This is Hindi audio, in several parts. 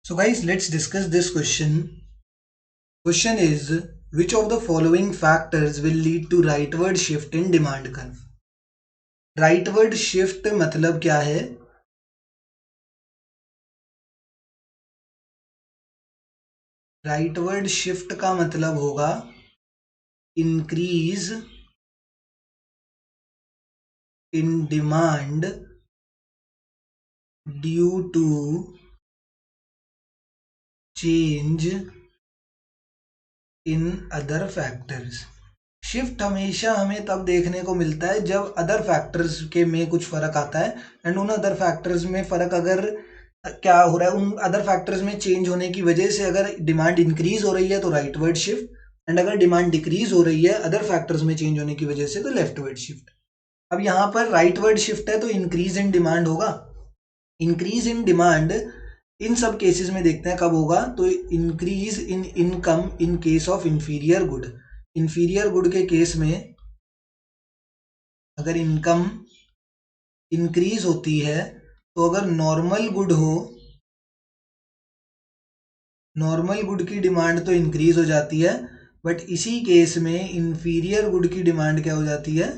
So guys, let's discuss this question. Question is, which of the following factors will lead to rightward shift in demand curve? Rightward shift मतलब क्या है? Rightward shift का मतलब होगा increase in demand due to change in other factors. Shift हमेशा हमें तब देखने को मिलता है जब अदर फैक्टर्स के में कुछ फर्क आता है एंड उन अदर फैक्टर्स में फर्क अगर क्या हो रहा है, उन अदर फैक्टर्स में चेंज होने की वजह से अगर डिमांड इंक्रीज हो रही है तो राइटवर्ड शिफ्ट एंड अगर डिमांड डिक्रीज हो रही है अदर फैक्टर्स में चेंज होने की वजह से तो लेफ्टवर्ड शिफ्ट। अब यहाँ पर राइटवर्ड शिफ्ट है तो इंक्रीज इन डिमांड होगा। इंक्रीज इन डिमांड इन सब केसेस में देखते हैं कब होगा, तो increase in income in case of inferior good. Inferior good के केस में अगर इनकम इंक्रीज होती है तो अगर नॉर्मल गुड हो, नॉर्मल गुड की डिमांड तो इंक्रीज हो जाती है, बट इसी केस में इंफीरियर गुड की डिमांड क्या हो जाती है?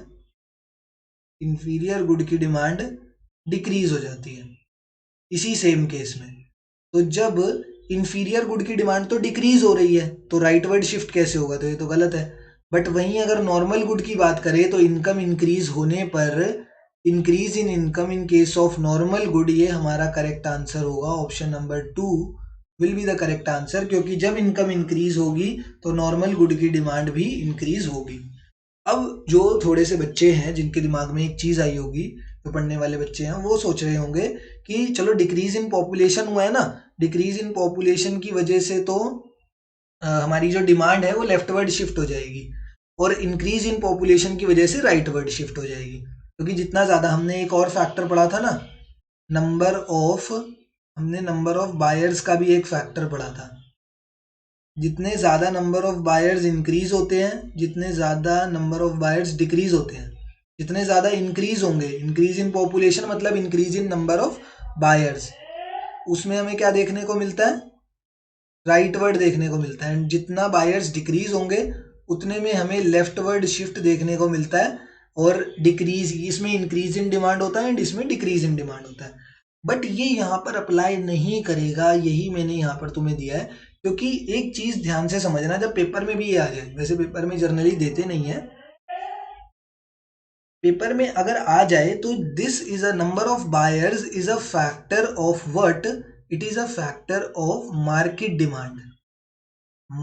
इंफीरियर गुड की डिमांड डिक्रीज हो जाती है इसी सेम केस में। तो जब इंफीरियर गुड की डिमांड तो डिक्रीज हो रही है तो राइटवर्ड शिफ्ट कैसे होगा? तो ये तो गलत है। बट वहीं अगर नॉर्मल गुड की बात करें तो इनकम इंक्रीज होने पर increase in income in case of normal good, ये हमारा करेक्ट आंसर होगा। Option number 2 will be the correct answer, क्योंकि जब इनकम इंक्रीज होगी तो नॉर्मल गुड की डिमांड भी इंक्रीज होगी। अब जो थोड़े से बच्चे हैं जिनके दिमाग में एक चीज आई होगी, जो पढ़ने वाले बच्चे हैं, वो सोच रहे होंगे कि चलो डिक्रीज इन पॉपुलेशन हुआ है ना, डिक्रीज इन पॉपुलेशन की वजह से तो हमारी जो डिमांड है वो लेफ्टवर्ड शिफ्ट हो जाएगी और इंक्रीज इन पॉपुलेशन की वजह से राइटवर्ड शिफ्ट हो जाएगी। क्योंकि जितना ज्यादा, हमने एक और फैक्टर पढ़ा था ना, नंबर ऑफ, हमने नंबर ऑफ बायर्स का भी एक फैक्टर पढ़ा था। जितने ज्यादा नंबर ऑफ बायर्स इंक्रीज होते हैं, जितने ज्यादा नंबर ऑफ बायर्स डिक्रीज होते हैं, जितने ज्यादा इंक्रीज होंगे, इंक्रीज इन पॉपुलेशन मतलब increase in number of buyers, उसमें हमें क्या देखने को मिलता है? राइटवर्ड देखने को मिलता है। एंड जितना बायर्स डिक्रीज होंगे उतने में हमें लेफ्टवर्ड शिफ्ट देखने को मिलता है। और डिक्रीज, इसमें इंक्रीज इन डिमांड होता है एंड इसमें डिक्रीज इन डिमांड होता है। बट ये यहाँ पर अप्लाई नहीं करेगा, यही मैंने यहाँ पर तुम्हें दिया है। क्योंकि एक चीज ध्यान से समझना, जब पेपर में भी ये आ जाए, वैसे पेपर में जनरली देते नहीं है, पेपर में अगर आ जाए तो this is a number of buyers is a factor of what, it is a factor of market demand.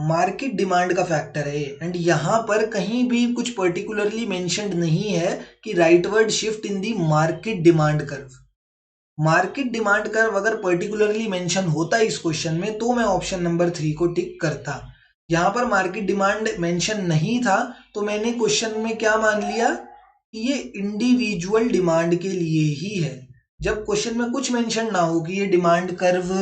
Market demand का फैक्टर है एंड यहां पर कहीं भी कुछ पर्टिकुलरली मेंशन्ड नहीं है कि rightward shift in the market demand curve. Market demand curve अगर पर्टिकुलरली मेंशन होता इस क्वेश्चन में तो मैं ऑप्शन नंबर 3 को टिक करता। यहां पर मार्केट डिमांड मेंशन नहीं था तो मैंने क्वेश्चन में क्या मान लिया कि ये इंडिविजुअल डिमांड के लिए ही है। जब क्वेश्चन में कुछ मेंशन ना हो कि ये डिमांड कर्व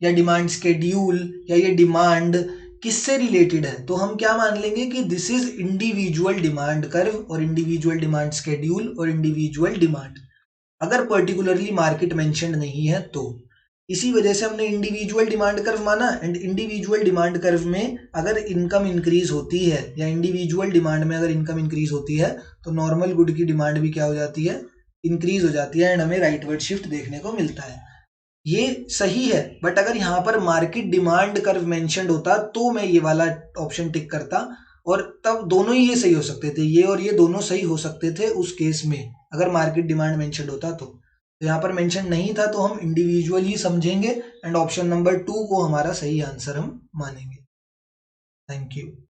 या डिमांड स्केड्यूल या ये डिमांड किससे रिलेटेड है, तो हम क्या मान लेंगे कि this is individual demand curve और इंडिविजुअल डिमांड स्केड्यूल और इंडिविजुअल डिमांड, अगर पर्टिकुलरली मार्केट मेंशन्ड नहीं है तो। इसी वजह से हमने इंडिविजुअल डिमांड कर्व माना। एंड इंडिविजुअल डिमांड कर्व में अगर इनकम इंक्रीज होती है या इंडिविजुअल डिमांड में अगर इनकम इंक्रीज होती है तो नॉर्मल गुड की डिमांड भी क्या हो जाती है? इंक्रीज हो जाती है एंड हमें राइटवर्ड शिफ्ट देखने को मिलता है। ये सही है, बट अगर यहाँ पर मार्केट डिमांड कर्व मेंशन्ड होता तो मैं ये वाला ऑप्शन टिक करता और तब दोनों ही ये सही हो सकते थे, ये और ये दोनों सही हो सकते थे उस केस में अगर मार्केट डिमांड मेंशन्ड होता तो। यहाँ पर मेंशन नहीं था तो हम इंडिविजुअल ही समझेंगे एंड ऑप्शन नंबर 2 को हमारा सही आंसर हम मानेंगे। Thank you.